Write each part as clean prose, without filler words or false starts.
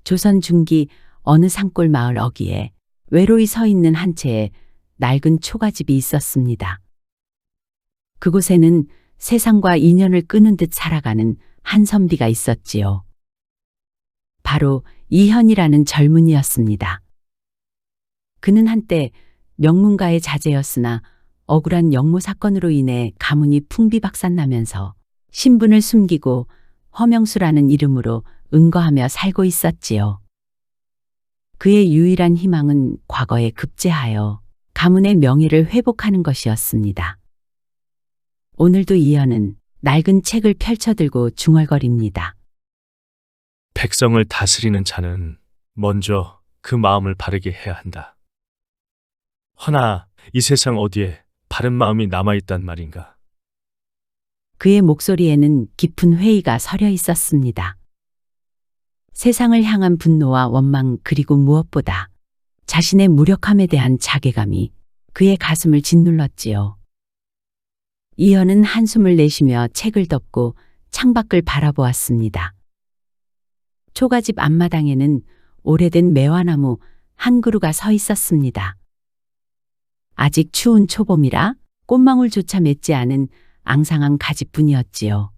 조선 중기 어느 산골 마을 어귀에 외로이 서 있는 한 채의 낡은 초가집이 있었습니다. 그곳에는 세상과 인연을 끄는 듯 살아가는 한 선비가 있었지요. 바로 이현이라는 젊은이였습니다. 그는 한때 명문가의 자제였으나 억울한 영모 사건으로 인해 가문이 풍비박산나면서 신분을 숨기고 허명수라는 이름으로 은거하며 살고 있었지요. 그의 유일한 희망은 과거에 급제하여 가문의 명예를 회복하는 것이었습니다. 오늘도 이현은 낡은 책을 펼쳐들고 중얼거립니다. 백성을 다스리는 자는 먼저 그 마음을 바르게 해야 한다. 허나 이 세상 어디에 바른 마음이 남아있단 말인가? 그의 목소리에는 깊은 회의가 서려 있었습니다. 세상을 향한 분노와 원망 그리고 무엇보다 자신의 무력함에 대한 자괴감이 그의 가슴을 짓눌렀지요. 이현은 한숨을 내쉬며 책을 덮고 창밖을 바라보았습니다. 초가집 앞마당에는 오래된 매화나무 한 그루가 서 있었습니다. 아직 추운 초봄이라 꽃망울조차 맺지 않은 앙상한 가지뿐이었지요.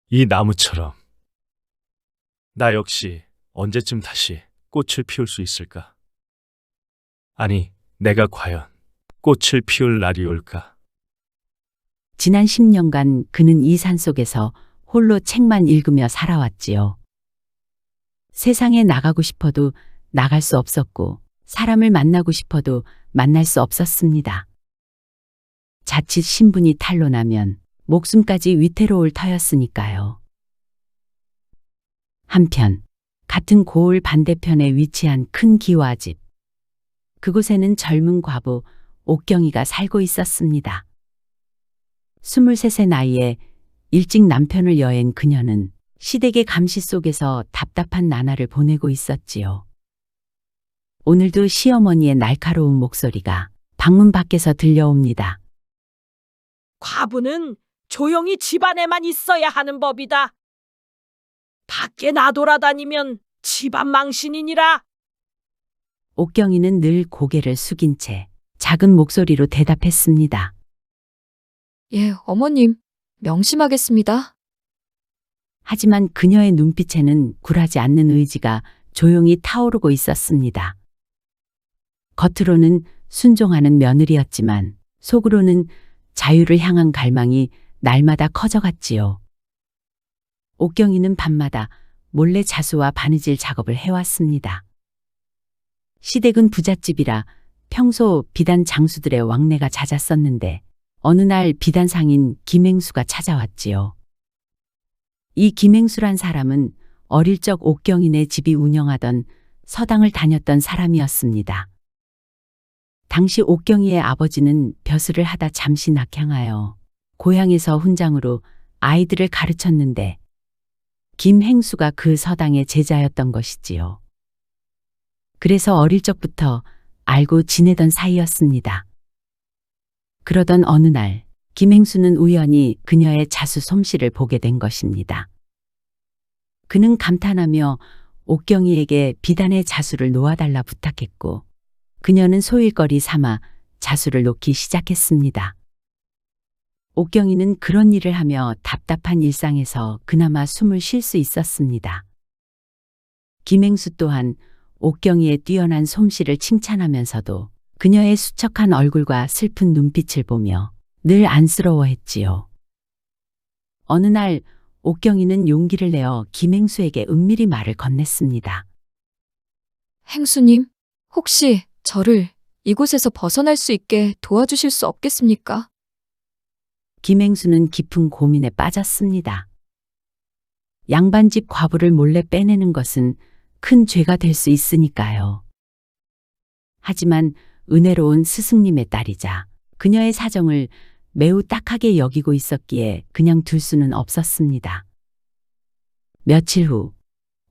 이 나무처럼 나 역시 언제쯤 다시 꽃을 피울 수 있을까? 아니, 내가 과연 꽃을 피울 날이 올까? 지난 10년간 그는 이 산속에서 홀로 책만 읽으며 살아왔지요. 세상에 나가고 싶어도 나갈 수 없었고 사람을 만나고 싶어도 만날 수 없었습니다. 자칫 신분이 탄로나면 목숨까지 위태로울 터였으니까요. 한편 같은 고을 반대편에 위치한 큰 기와집. 그곳에는 젊은 과부 옥경이가 살고 있었습니다. 23세 나이에 일찍 남편을 여행 그녀는 시댁의 감시 속에서 답답한 나날을 보내고 있었지요. 오늘도 시어머니의 날카로운 목소리가 방문 밖에서 들려옵니다. 과부는 조용히 집안에만 있어야 하는 법이다. 밖에 나돌아다니면 집안 망신이니라. 옥경이는 늘 고개를 숙인 채 작은 목소리로 대답했습니다. 예, 어머님, 명심하겠습니다. 하지만 그녀의 눈빛에는 굴하지 않는 의지가 조용히 타오르고 있었습니다. 겉으로는 순종하는 며느리였지만 속으로는 자유를 향한 갈망이 날마다 커져갔지요. 옥경이는 밤마다 몰래 자수와 바느질 작업을 해왔습니다. 시댁은 부잣집이라 평소 비단 장수들의 왕래가 잦았었는데 어느 날 비단상인 김행수가 찾아왔지요. 이 김행수란 사람은 어릴 적 옥경이네 집이 운영하던 서당을 다녔던 사람이었습니다. 당시 옥경이의 아버지는 벼슬을 하다 잠시 낙향하여 고향에서 훈장으로 아이들을 가르쳤는데 김행수가 그 서당의 제자였던 것이지요. 그래서 어릴 적부터 알고 지내던 사이였습니다. 그러던 어느 날 김행수는 우연히 그녀의 자수 솜씨를 보게 된 것입니다. 그는 감탄하며 옥경이에게 비단의 자수를 놓아달라 부탁했고 그녀는 소일거리 삼아 자수를 놓기 시작했습니다. 옥경이는 그런 일을 하며 답답한 일상에서 그나마 숨을 쉴 수 있었습니다. 김행수 또한 옥경이의 뛰어난 솜씨를 칭찬하면서도 그녀의 수척한 얼굴과 슬픈 눈빛을 보며 늘 안쓰러워했지요. 어느 날 옥경이는 용기를 내어 김행수에게 은밀히 말을 건넸습니다. 행수님, 혹시 저를 이곳에서 벗어날 수 있게 도와주실 수 없겠습니까? 김행수는 깊은 고민에 빠졌습니다. 양반집 과부를 몰래 빼내는 것은 큰 죄가 될 수 있으니까요. 하지만 은혜로운 스승님의 딸이자 그녀의 사정을 매우 딱하게 여기고 있었기에 그냥 둘 수는 없었습니다. 며칠 후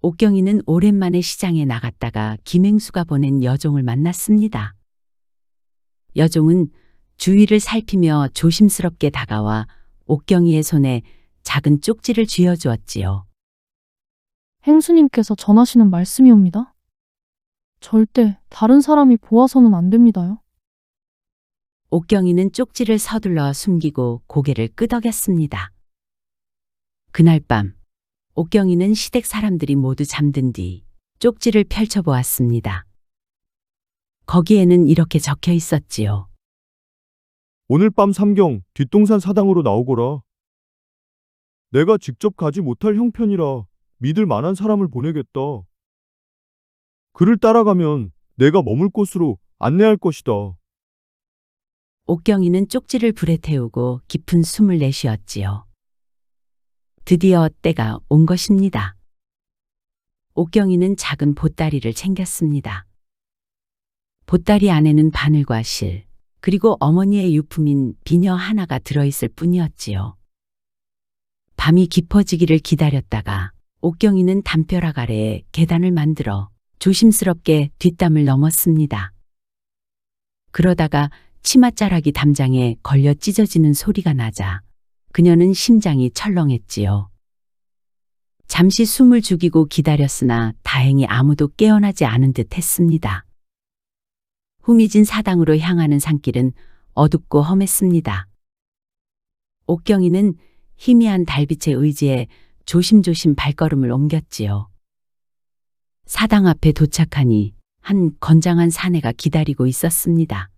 옥경이는 오랜만에 시장에 나갔다가 김행수가 보낸 여종을 만났습니다. 여종은 주위를 살피며 조심스럽게 다가와 옥경이의 손에 작은 쪽지를 쥐어주었지요. 행수님께서 전하시는 말씀이옵니다. 절대 다른 사람이 보아서는 안 됩니다요. 옥경이는 쪽지를 서둘러 숨기고 고개를 끄덕였습니다. 그날 밤 옥경이는 시댁 사람들이 모두 잠든 뒤 쪽지를 펼쳐보았습니다. 거기에는 이렇게 적혀 있었지요. 오늘 밤 삼경 뒷동산 사당으로 나오거라. 내가 직접 가지 못할 형편이라 믿을 만한 사람을 보내겠다. 그를 따라가면 내가 머물 곳으로 안내할 것이다. 옥경이는 쪽지를 불에 태우고 깊은 숨을 내쉬었지요. 드디어 때가 온 것입니다. 옥경이는 작은 보따리를 챙겼습니다. 보따리 안에는 바늘과 실, 그리고 어머니의 유품인 비녀 하나가 들어있을 뿐이었지요. 밤이 깊어지기를 기다렸다가 옥경이는 담벼락 아래에 계단을 만들어 조심스럽게 뒷담을 넘었습니다. 그러다가 치맛자락이 담장에 걸려 찢어지는 소리가 나자 그녀는 심장이 철렁했지요. 잠시 숨을 죽이고 기다렸으나 다행히 아무도 깨어나지 않은 듯 했습니다. 후미진 사당으로 향하는 산길은 어둡고 험했습니다. 옥경이는 희미한 달빛에 의지해 조심조심 발걸음을 옮겼지요. 사당 앞에 도착하니 한 건장한 사내가 기다리고 있었습니다.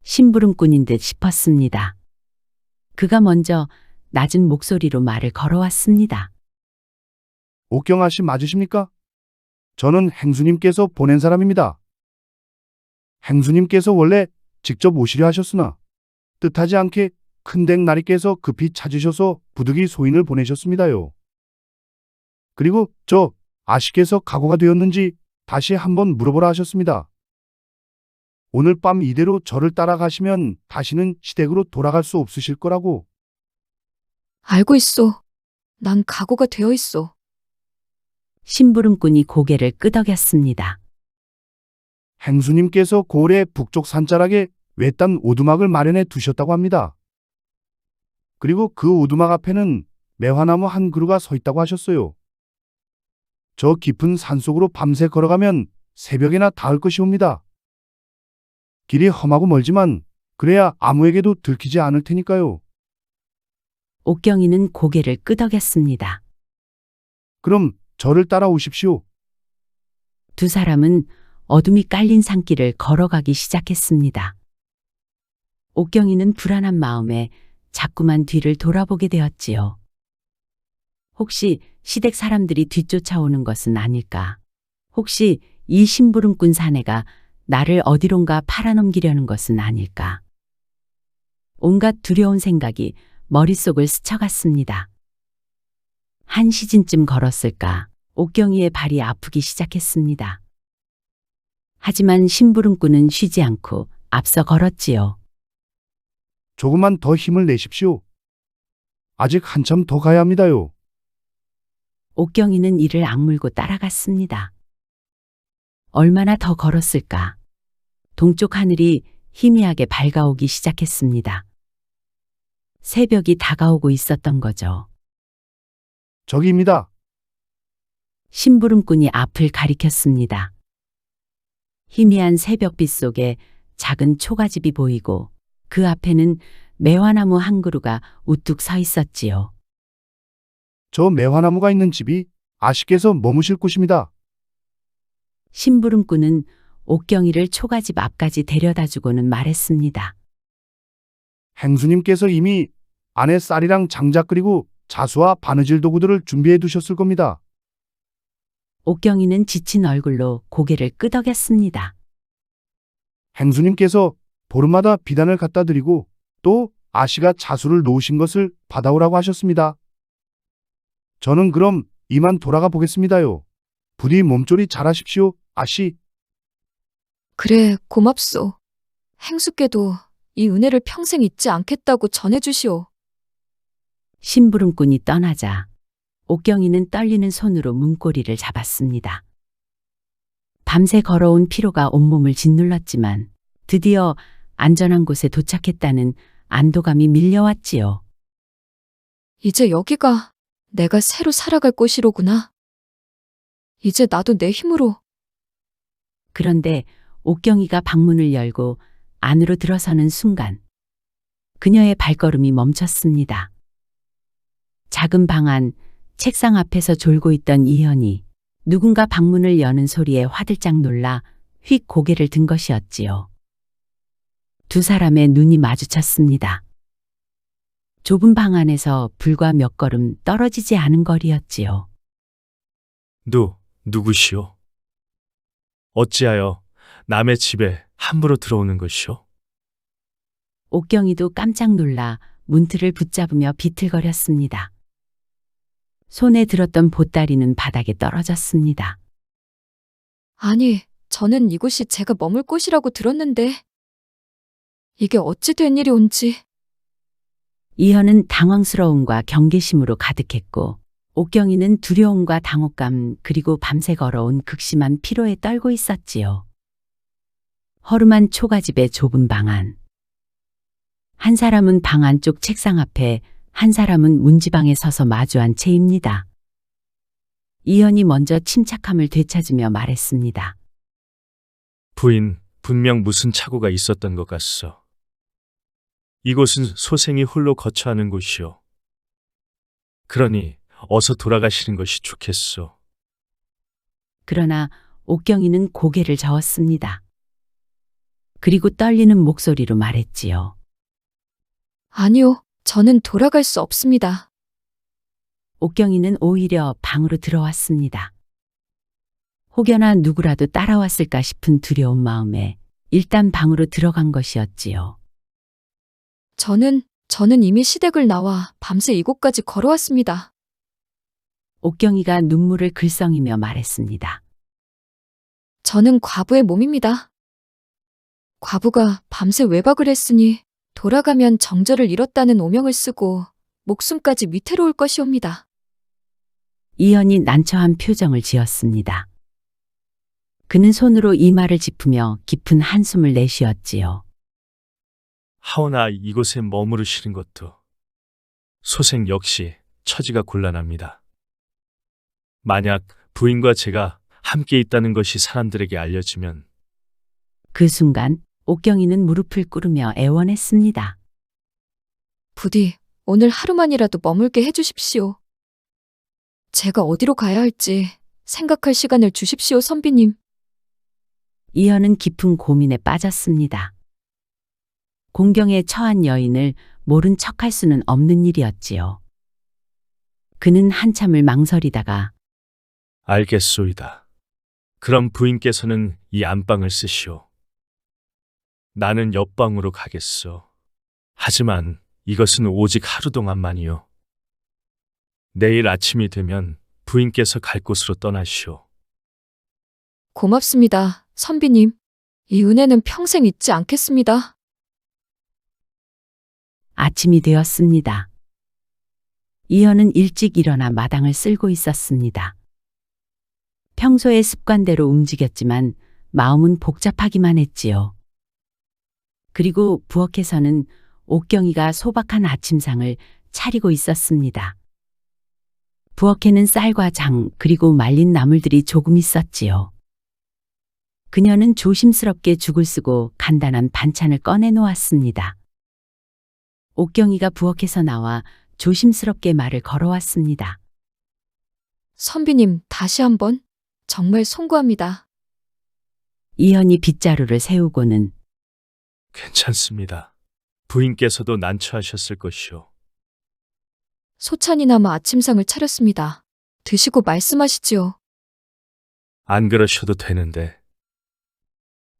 심부름꾼인 듯 싶었습니다. 그가 먼저 낮은 목소리로 말을 걸어왔습니다. 옥경 아씨 맞으십니까? 저는 행수님께서 보낸 사람입니다. 행수님께서 원래 직접 오시려 하셨으나 뜻하지 않게 큰댁 나리께서 급히 찾으셔서 부득이 소인을 보내셨습니다요. 그리고 저 아씨께서 각오가 되었는지 다시 한번 물어보라 하셨습니다. 오늘 밤 이대로 저를 따라가시면 다시는 시댁으로 돌아갈 수 없으실 거라고. 알고 있소. 난 각오가 되어 있소. 심부름꾼이 고개를 끄덕였습니다. 행수님께서 고을의 북쪽 산자락에 외딴 오두막을 마련해 두셨다고 합니다. 그리고 그 오두막 앞에는 매화나무 한 그루가 서 있다고 하셨어요. 저 깊은 산속으로 밤새 걸어가면 새벽에나 닿을 것이옵니다. 길이 험하고 멀지만 그래야 아무에게도 들키지 않을 테니까요. 옥경이는 고개를 끄덕였습니다. 그럼 저를 따라오십시오. 두 사람은 어둠이 깔린 산길을 걸어가기 시작했습니다. 옥경이는 불안한 마음에 자꾸만 뒤를 돌아보게 되었지요. 혹시 시댁 사람들이 뒤쫓아오는 것은 아닐까? 혹시 이 심부름꾼 사내가 나를 어디론가 팔아넘기려는 것은 아닐까? 온갖 두려운 생각이 머릿속을 스쳐갔습니다. 한 시즌쯤 걸었을까 옥경이의 발이 아프기 시작했습니다. 하지만 심부름꾼은 쉬지 않고 앞서 걸었지요. 조금만 더 힘을 내십시오. 아직 한참 더 가야 합니다요. 옥경이는 이를 악물고 따라갔습니다. 얼마나 더 걸었을까? 동쪽 하늘이 희미하게 밝아오기 시작했습니다. 새벽이 다가오고 있었던 거죠. 저기입니다. 심부름꾼이 앞을 가리켰습니다. 희미한 새벽빛 속에 작은 초가집이 보이고 그 앞에는 매화나무 한 그루가 우뚝 서 있었지요. 저 매화나무가 있는 집이 아씨께서 머무실 곳입니다. 심부름꾼은 옥경이를 초가집 앞까지 데려다주고는 말했습니다. 행수님께서 이미 안에 쌀이랑 장작 그리고 자수와 바느질 도구들을 준비해 두셨을 겁니다. 옥경이는 지친 얼굴로 고개를 끄덕였습니다. 행수님께서 보름마다 비단을 갖다 드리고 또 아씨가 자수를 놓으신 것을 받아오라고 하셨습니다. 저는 그럼 이만 돌아가 보겠습니다요. 부디 몸조리 잘하십시오, 아씨. 그래, 고맙소. 행수께도 이 은혜를 평생 잊지 않겠다고 전해주시오. 심부름꾼이 떠나자 옥경이는 떨리는 손으로 문고리를 잡았습니다. 밤새 걸어온 피로가 온몸을 짓눌렀지만 드디어 안전한 곳에 도착했다는 안도감이 밀려왔지요. 이제 여기가 내가 새로 살아갈 곳이로구나. 이제 나도 내 힘으로. 그런데 옥경이가 방문을 열고 안으로 들어서는 순간 그녀의 발걸음이 멈췄습니다. 작은 방 안 책상 앞에서 졸고 있던 이현이 누군가 방문을 여는 소리에 화들짝 놀라 휙 고개를 든 것이었지요. 두 사람의 눈이 마주쳤습니다. 좁은 방 안에서 불과 몇 걸음 떨어지지 않은 거리였지요. 누구시오? 어찌하여 남의 집에 함부로 들어오는 것이오? 옥경이도 깜짝 놀라 문틀을 붙잡으며 비틀거렸습니다. 손에 들었던 보따리는 바닥에 떨어졌습니다. 아니, 저는 이곳이 제가 머물 곳이라고 들었는데. 이게 어찌 된 일이 온지. 이현은 당황스러움과 경계심으로 가득했고 옥경이는 두려움과 당혹감 그리고 밤새 걸어온 극심한 피로에 떨고 있었지요. 허름한 초가집의 좁은 방 안. 한 사람은 방 안쪽 책상 앞에, 한 사람은 문지방에 서서 마주한 채입니다. 이현이 먼저 침착함을 되찾으며 말했습니다. 부인, 분명 무슨 착오가 있었던 것 같소. 이곳은 소생이 홀로 거처하는 곳이오. 그러니 어서 돌아가시는 것이 좋겠소. 그러나 옥경이는 고개를 저었습니다. 그리고 떨리는 목소리로 말했지요. 아니요, 저는 돌아갈 수 없습니다. 옥경이는 오히려 방으로 들어왔습니다. 혹여나 누구라도 따라왔을까 싶은 두려운 마음에 일단 방으로 들어간 것이었지요. 저는 이미 시댁을 나와 밤새 이곳까지 걸어왔습니다. 옥경이가 눈물을 글썽이며 말했습니다. 저는 과부의 몸입니다. 과부가 밤새 외박을 했으니 돌아가면 정절을 잃었다는 오명을 쓰고 목숨까지 위태로울 것이옵니다. 이현이 난처한 표정을 지었습니다. 그는 손으로 이마를 짚으며 깊은 한숨을 내쉬었지요. 하오나 이곳에 머무르시는 것도 소생 역시 처지가 곤란합니다. 만약 부인과 제가 함께 있다는 것이 사람들에게 알려지면 그 순간 옥경이는 무릎을 꿇으며 애원했습니다. 부디 오늘 하루만이라도 머물게 해주십시오. 제가 어디로 가야 할지 생각할 시간을 주십시오, 선비님. 이현은 깊은 고민에 빠졌습니다. 공경에 처한 여인을 모른 척할 수는 없는 일이었지요. 그는 한참을 망설이다가 알겠소이다. 그럼 부인께서는 이 안방을 쓰시오. 나는 옆방으로 가겠소. 하지만 이것은 오직 하루 동안만이요. 내일 아침이 되면 부인께서 갈 곳으로 떠나시오. 고맙습니다, 선비님. 이 은혜는 평생 잊지 않겠습니다. 아침이 되었습니다. 이현은 일찍 일어나 마당을 쓸고 있었습니다. 평소의 습관대로 움직였지만 마음은 복잡하기만 했지요. 그리고 부엌에서는 옥경이가 소박한 아침상을 차리고 있었습니다. 부엌에는 쌀과 장 그리고 말린 나물들이 조금 있었지요. 그녀는 조심스럽게 죽을 쓰고 간단한 반찬을 꺼내 놓았습니다. 옥경이가 부엌에서 나와 조심스럽게 말을 걸어왔습니다. 선비님, 다시 한번 정말 송구합니다. 이현이 빗자루를 세우고는 괜찮습니다. 부인께서도 난처하셨을 것이오. 소찬이나마 아침상을 차렸습니다. 드시고 말씀하시지요. 안 그러셔도 되는데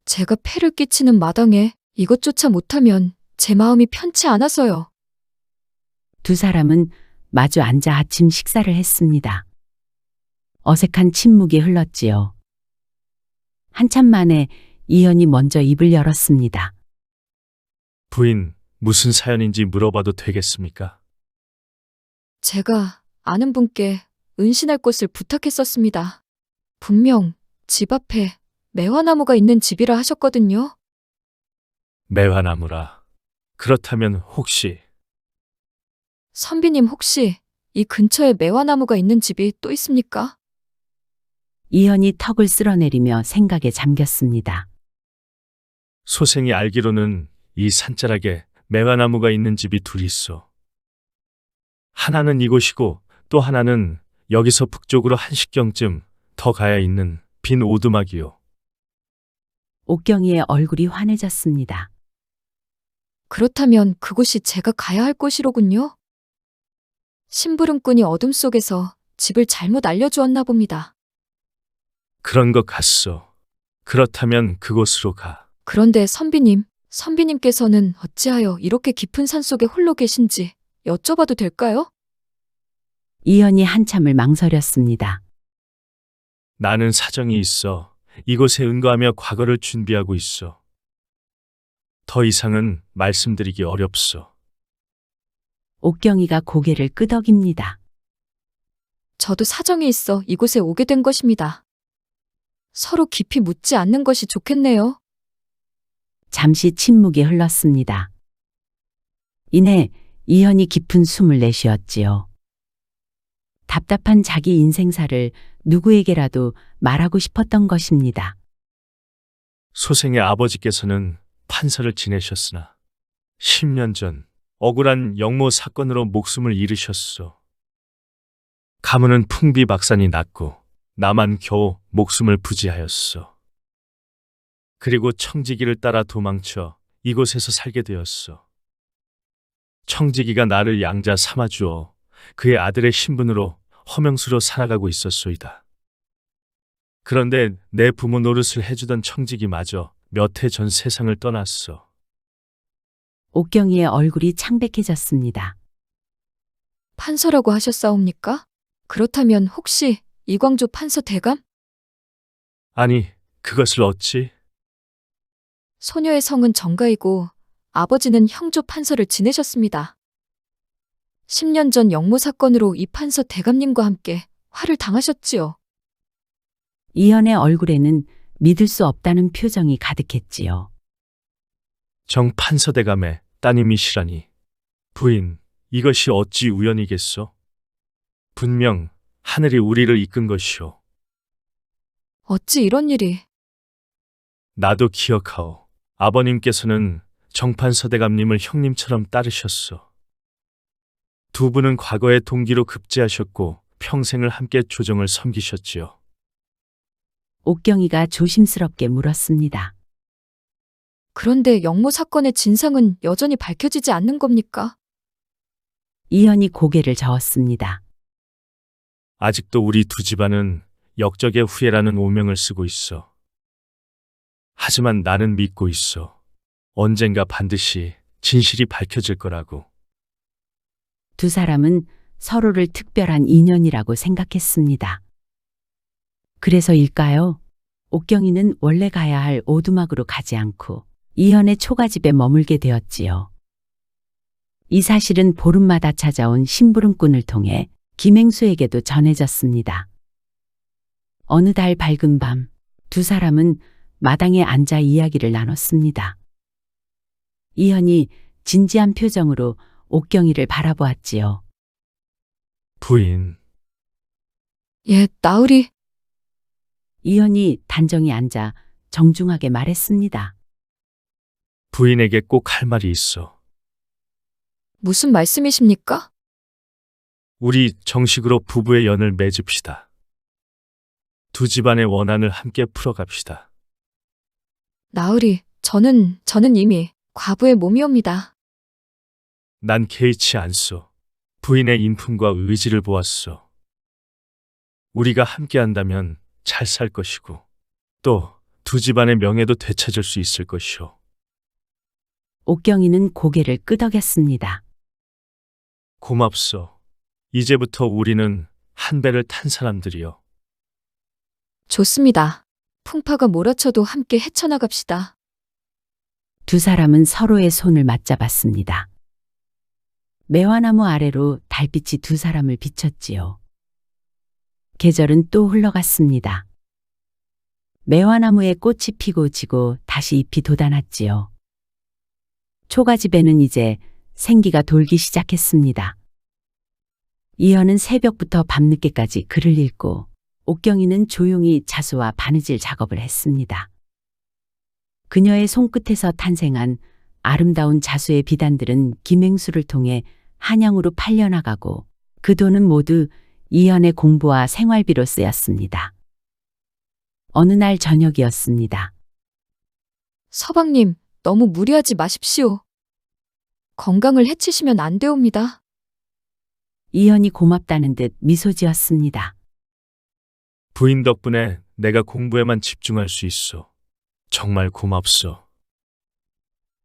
제가 폐를 끼치는 마당에 이것조차 못하면 제 마음이 편치 않아서요. 두 사람은 마주 앉아 아침 식사를 했습니다. 어색한 침묵이 흘렀지요. 한참 만에 이현이 먼저 입을 열었습니다. 부인, 무슨 사연인지 물어봐도 되겠습니까? 제가 아는 분께 은신할 곳을 부탁했었습니다. 분명 집 앞에 매화나무가 있는 집이라 하셨거든요. 매화나무라. 그렇다면 혹시 선비님, 혹시 이 근처에 매화나무가 있는 집이 또 있습니까? 이현이 턱을 쓸어내리며 생각에 잠겼습니다. 소생이 알기로는 이 산자락에 매화나무가 있는 집이 둘이 있어. 하나는 이곳이고 또 하나는 여기서 북쪽으로 1식경쯤 더 가야 있는 빈 오두막이요. 옥경이의 얼굴이 환해졌습니다. 그렇다면 그곳이 제가 가야 할 곳이로군요. 심부름꾼이 어둠 속에서 집을 잘못 알려주었나 봅니다. 그런 것 같소. 그렇다면 그곳으로 가. 그런데 선비님께서는 어찌하여 이렇게 깊은 산속에 홀로 계신지 여쭤봐도 될까요? 이현이 한참을 망설였습니다. 나는 사정이 있어. 이곳에 은거하며 과거를 준비하고 있어. 더 이상은 말씀드리기 어렵소. 옥경이가 고개를 끄덕입니다. 저도 사정이 있어 이곳에 오게 된 것입니다. 서로 깊이 묻지 않는 것이 좋겠네요. 잠시 침묵이 흘렀습니다. 이내 이현이 깊은 숨을 내쉬었지요. 답답한 자기 인생사를 누구에게라도 말하고 싶었던 것입니다. 소생의 아버지께서는 판사를 지내셨으나 10년 전 억울한 영모 사건으로 목숨을 잃으셨소. 가문은 풍비박산이 났고 나만 겨우 목숨을 부지하였소. 그리고 청지기를 따라 도망쳐 이곳에서 살게 되었소. 청지기가 나를 양자 삼아주어 그의 아들의 신분으로 허명수로 살아가고 있었소이다. 그런데 내 부모 노릇을 해주던 청지기마저 몇 해 전 세상을 떠났소. 옥경이의 얼굴이 창백해졌습니다. 판서라고 하셨사옵니까? 그렇다면 혹시 이광조 판서 대감? 아니, 그것을 어찌? 소녀의 성은 정가이고 아버지는 형조 판서를 지내셨습니다. 10년 전 영모 사건으로 이 판서 대감님과 함께 화를 당하셨지요. 이현의 얼굴에는 믿을 수 없다는 표정이 가득했지요. 정 판서대감의 따님이시라니. 부인, 이것이 어찌 우연이겠소? 분명 하늘이 우리를 이끈 것이오. 어찌 이런 일이? 나도 기억하오. 아버님께서는 정판서대감님을 형님처럼 따르셨소. 두 분은 과거에 동기로 급제하셨고 평생을 함께 조정을 섬기셨지요. 옥경이가 조심스럽게 물었습니다. 그런데 영모 사건의 진상은 여전히 밝혀지지 않는 겁니까? 이현이 고개를 저었습니다. 아직도 우리 두 집안은 역적의 후예라는 오명을 쓰고 있어. 하지만 나는 믿고 있어. 언젠가 반드시 진실이 밝혀질 거라고. 두 사람은 서로를 특별한 인연이라고 생각했습니다. 그래서일까요? 옥경이는 원래 가야 할 오두막으로 가지 않고 이현의 초가집에 머물게 되었지요. 이 사실은 보름마다 찾아온 심부름꾼을 통해 김행수에게도 전해졌습니다. 어느 달 밝은 밤, 두 사람은 마당에 앉아 이야기를 나눴습니다. 이현이 진지한 표정으로 옥경이를 바라보았지요. 부인, 예, 나으리. 이현이 단정히 앉아 정중하게 말했습니다. 부인에게 꼭 할 말이 있어. 무슨 말씀이십니까? 우리 정식으로 부부의 연을 맺읍시다. 두 집안의 원한을 함께 풀어갑시다. 나으리, 저는 이미 과부의 몸이옵니다. 난 개의치 않소. 부인의 인품과 의지를 보았소. 우리가 함께한다면 잘 살 것이고 또 두 집안의 명예도 되찾을 수 있을 것이오. 옥경이는 고개를 끄덕였습니다. 고맙소. 이제부터 우리는 한 배를 탄 사람들이요. 좋습니다. 풍파가 몰아쳐도 함께 헤쳐나갑시다. 두 사람은 서로의 손을 맞잡았습니다. 매화나무 아래로 달빛이 두 사람을 비췄지요. 계절은 또 흘러갔습니다. 매화나무에 꽃이 피고 지고 다시 잎이 돋아났지요. 초가집에는 이제 생기가 돌기 시작했습니다. 이현은 새벽부터 밤늦게까지 글을 읽고 옥경이는 조용히 자수와 바느질 작업을 했습니다. 그녀의 손끝에서 탄생한 아름다운 자수의 비단들은 김행수를 통해 한양으로 팔려나가고 그 돈은 모두 이현의 공부와 생활비로 쓰였습니다. 어느 날 저녁이었습니다. 서방님, 너무 무리하지 마십시오. 건강을 해치시면 안 되옵니다. 이현이 고맙다는 듯 미소 지었습니다. 부인 덕분에 내가 공부에만 집중할 수 있어. 정말 고맙소.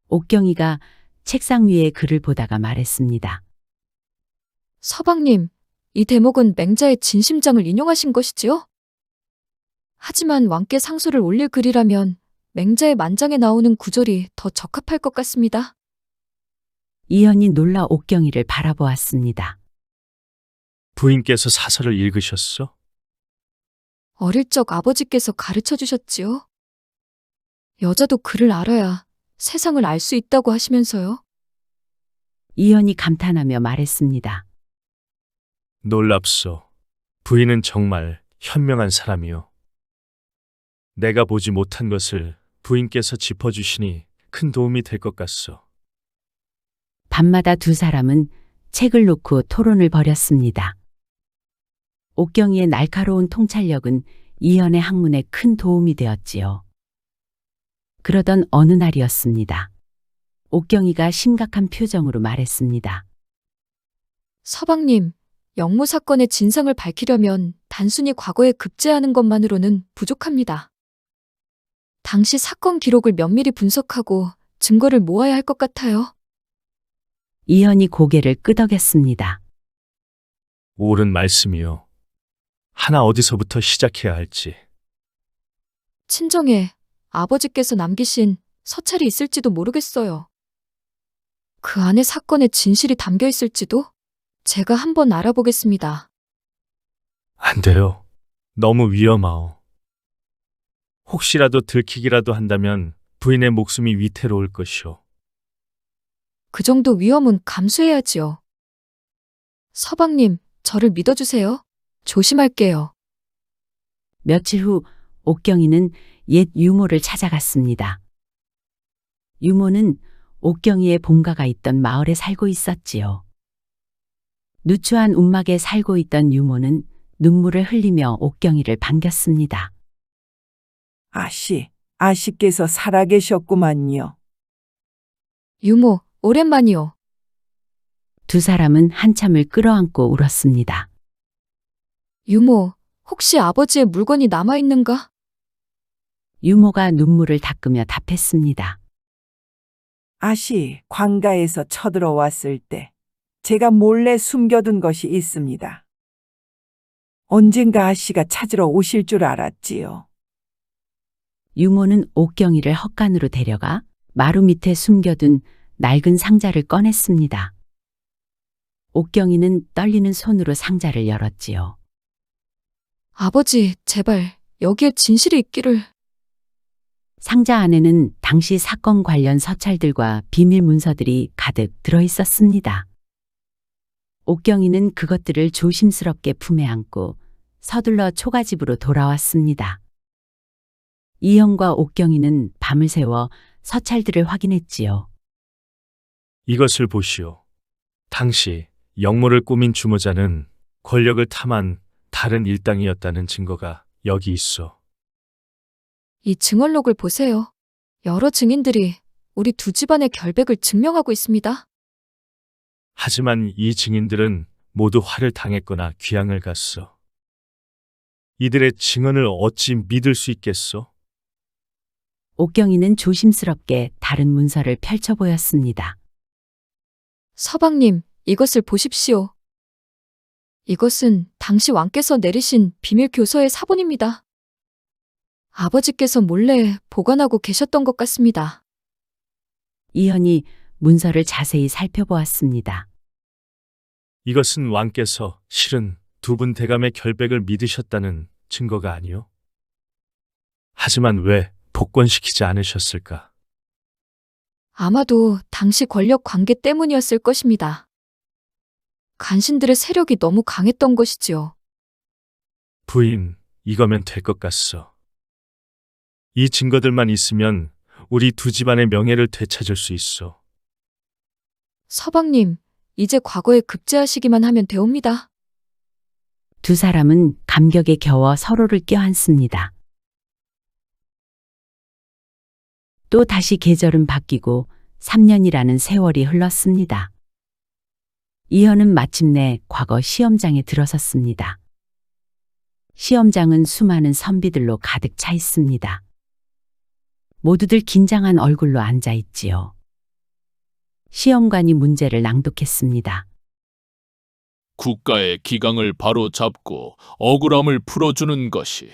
옥경이가 책상 위에 글을 보다가 말했습니다. 서방님, 이 대목은 맹자의 진심장을 인용하신 것이지요? 하지만 왕께 상소를 올릴 글이라면 맹자의 만장에 나오는 구절이 더 적합할 것 같습니다. 이현이 놀라 옥경이를 바라보았습니다. 부인께서 사설을 읽으셨어? 어릴 적 아버지께서 가르쳐 주셨지요? 여자도 글을 알아야 세상을 알 수 있다고 하시면서요. 이현이 감탄하며 말했습니다. 놀랍소. 부인은 정말 현명한 사람이요. 내가 보지 못한 것을 부인께서 짚어주시니 큰 도움이 될 것 같소. 밤마다 두 사람은 책을 놓고 토론을 벌였습니다. 옥경이의 날카로운 통찰력은 이현의 학문에 큰 도움이 되었지요. 그러던 어느 날이었습니다. 옥경이가 심각한 표정으로 말했습니다. 서방님, 영모 사건의 진상을 밝히려면 단순히 과거에 급제하는 것만으로는 부족합니다. 당시 사건 기록을 면밀히 분석하고 증거를 모아야 할 것 같아요. 이현이 고개를 끄덕였습니다. 옳은 말씀이요. 하나 어디서부터 시작해야 할지. 친정에 아버지께서 남기신 서찰이 있을지도 모르겠어요. 그 안에 사건의 진실이 담겨 있을지도 제가 한번 알아보겠습니다. 안 돼요. 너무 위험하오. 혹시라도 들키기라도 한다면 부인의 목숨이 위태로울 것이오. 그 정도 위험은 감수해야지요. 서방님, 저를 믿어주세요. 조심할게요. 며칠 후 옥경이는 옛 유모를 찾아갔습니다. 유모는 옥경이의 본가가 있던 마을에 살고 있었지요. 누추한 움막에 살고 있던 유모는 눈물을 흘리며 옥경이를 반겼습니다. 아씨께서 살아계셨구만요. 유모, 오랜만이요. 두 사람은 한참을 끌어안고 울었습니다. 유모, 혹시 아버지의 물건이 남아있는가? 유모가 눈물을 닦으며 답했습니다. 아씨, 관가에서 쳐들어왔을 때 제가 몰래 숨겨둔 것이 있습니다. 언젠가 아씨가 찾으러 오실 줄 알았지요. 유모는 옥경이를 헛간으로 데려가 마루 밑에 숨겨둔 낡은 상자를 꺼냈습니다. 옥경이는 떨리는 손으로 상자를 열었지요. 아버지, 제발 여기에 진실이 있기를. 상자 안에는 당시 사건 관련 서찰들과 비밀 문서들이 가득 들어 있었습니다. 옥경이는 그것들을 조심스럽게 품에 안고 서둘러 초가집으로 돌아왔습니다. 이현과 옥경이는 밤을 새워 서찰들을 확인했지요. 이것을 보시오. 당시 영모를 꾸민 주모자는 권력을 탐한 다른 일당이었다는 증거가 여기 있어. 이 증언록을 보세요. 여러 증인들이 우리 두 집안의 결백을 증명하고 있습니다. 하지만 이 증인들은 모두 화를 당했거나 귀양을 갔어. 이들의 증언을 어찌 믿을 수 있겠소? 옥경이는 조심스럽게 다른 문서를 펼쳐 보였습니다. 서방님, 이것을 보십시오. 이것은 당시 왕께서 내리신 비밀 교서의 사본입니다. 아버지께서 몰래 보관하고 계셨던 것 같습니다. 이현이 문서를 자세히 살펴보았습니다. 이것은 왕께서 실은 두 분 대감의 결백을 믿으셨다는 증거가 아니오? 하지만 왜 복권시키지 않으셨을까? 아마도 당시 권력 관계 때문이었을 것입니다. 간신들의 세력이 너무 강했던 것이지요. 부인, 이거면 될 것 같소. 이 증거들만 있으면 우리 두 집안의 명예를 되찾을 수 있어. 서방님, 이제 과거에 급제하시기만 하면 되옵니다. 두 사람은 감격에 겨워 서로를 껴안습니다. 또 다시 계절은 바뀌고 3년이라는 세월이 흘렀습니다. 이현은 마침내 과거 시험장에 들어섰습니다. 시험장은 수많은 선비들로 가득 차 있습니다. 모두들 긴장한 얼굴로 앉아 있지요. 시험관이 문제를 낭독했습니다. 국가의 기강을 바로 잡고 억울함을 풀어주는 것이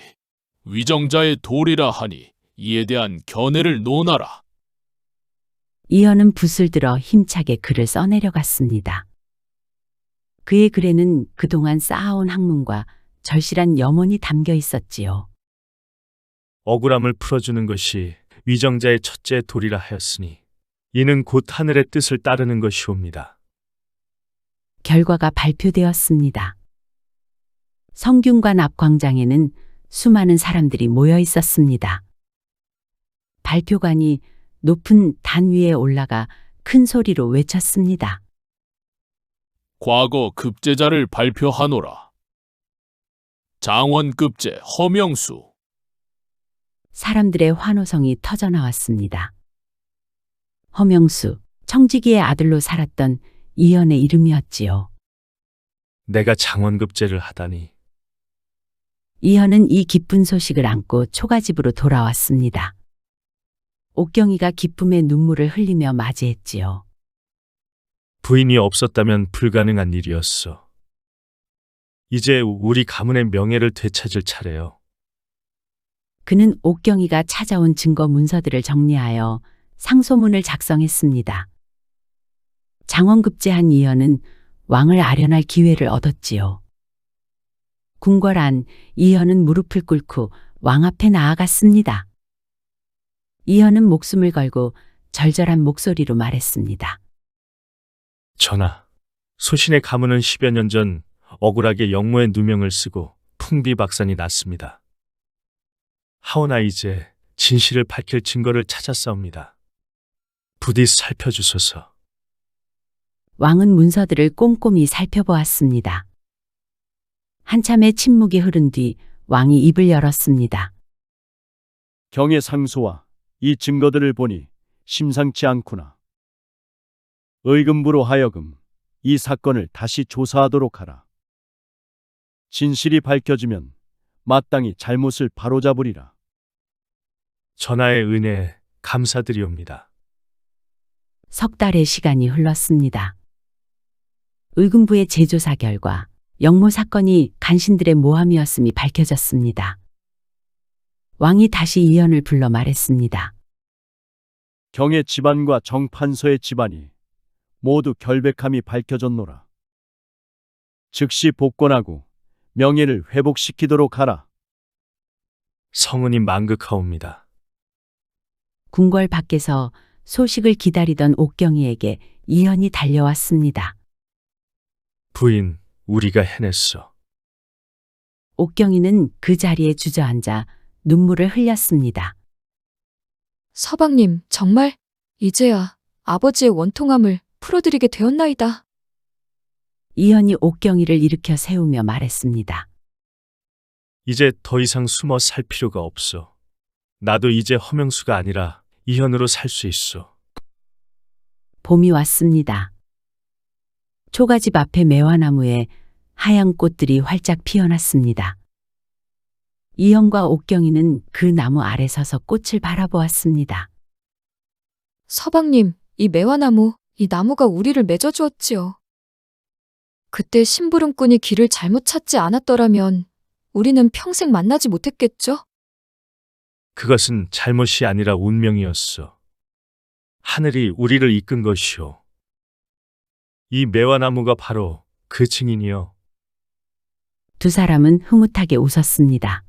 위정자의 도리라 하니 이에 대한 견해를 논하라. 이현은 붓을 들어 힘차게 글을 써내려갔습니다. 그의 글에는 그동안 쌓아온 학문과 절실한 염원이 담겨 있었지요. 억울함을 풀어주는 것이 위정자의 첫째 도리라 하였으니 이는 곧 하늘의 뜻을 따르는 것이옵니다. 결과가 발표되었습니다. 성균관 앞 광장에는 수많은 사람들이 모여 있었습니다. 발표관이 높은 단 위에 올라가 큰 소리로 외쳤습니다. 과거 급제자를 발표하노라. 장원급제 허명수. 사람들의 환호성이 터져나왔습니다. 허명수, 청지기의 아들로 살았던 이현의 이름이었지요. 내가 장원급제를 하다니. 이현은 이 기쁜 소식을 안고 초가집으로 돌아왔습니다. 옥경이가 기쁨의 눈물을 흘리며 맞이했지요. 부인이 없었다면 불가능한 일이었어. 이제 우리 가문의 명예를 되찾을 차례요. 그는 옥경이가 찾아온 증거 문서들을 정리하여 상소문을 작성했습니다. 장원급제한 이현은 왕을 아련할 기회를 얻었지요. 궁궐안 이현은 무릎을 꿇고 왕 앞에 나아갔습니다. 이현은 목숨을 걸고 절절한 목소리로 말했습니다. 전하, 소신의 가문은 10여 년 전 억울하게 영모의 누명을 쓰고 풍비박산이 났습니다. 하오나 이제 진실을 밝힐 증거를 찾았사옵니다. 부디 살펴주소서. 왕은 문서들을 꼼꼼히 살펴보았습니다. 한참의 침묵이 흐른 뒤 왕이 입을 열었습니다. 경의 상소와 이 증거들을 보니 심상치 않구나. 의금부로 하여금 이 사건을 다시 조사하도록 하라. 진실이 밝혀지면 마땅히 잘못을 바로잡으리라. 전하의 은혜에 감사드리옵니다. 석 달의 시간이 흘렀습니다. 의금부의 재조사 결과 영모 사건이 간신들의 모함이었음이 밝혀졌습니다. 왕이 다시 이현을 불러 말했습니다. 경의 집안과 정판서의 집안이 모두 결백함이 밝혀졌노라. 즉시 복권하고 명예를 회복시키도록 하라. 성은이 만극하옵니다. 궁궐 밖에서 소식을 기다리던 옥경이에게 이현이 달려왔습니다. 부인, 우리가 해냈어. 옥경이는 그 자리에 주저앉아 눈물을 흘렸습니다. 서방님, 정말 이제야 아버지의 원통함을 풀어드리게 되었나이다. 이현이 옥경이를 일으켜 세우며 말했습니다. 이제 더 이상 숨어 살 필요가 없어. 나도 이제 허명수가 아니라 이현으로 살 수 있어. 봄이 왔습니다. 초가집 앞에 매화나무에 하얀 꽃들이 활짝 피어났습니다. 이현과 옥경이는 그 나무 아래 서서 꽃을 바라보았습니다. 서방님, 이 매화나무, 이 나무가 우리를 맺어주었지요. 그때 심부름꾼이 길을 잘못 찾지 않았더라면 우리는 평생 만나지 못했겠죠? 그것은 잘못이 아니라 운명이었어. 하늘이 우리를 이끈 것이오. 이 매화나무가 바로 그 증인이요. 두 사람은 흐뭇하게 웃었습니다.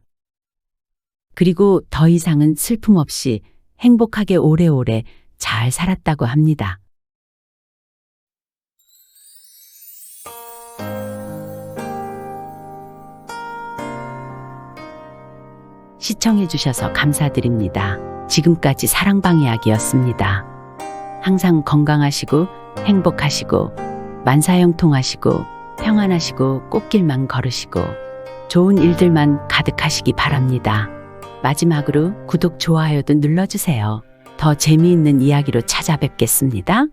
그리고 더 이상은 슬픔 없이 행복하게 오래오래 잘 살았다고 합니다. 시청해주셔서 감사드립니다. 지금까지 사랑방 이야기였습니다. 항상 건강하시고 행복하시고 만사형통하시고 평안하시고 꽃길만 걸으시고 좋은 일들만 가득하시기 바랍니다. 마지막으로 구독, 좋아요도 눌러주세요. 더 재미있는 이야기로 찾아뵙겠습니다.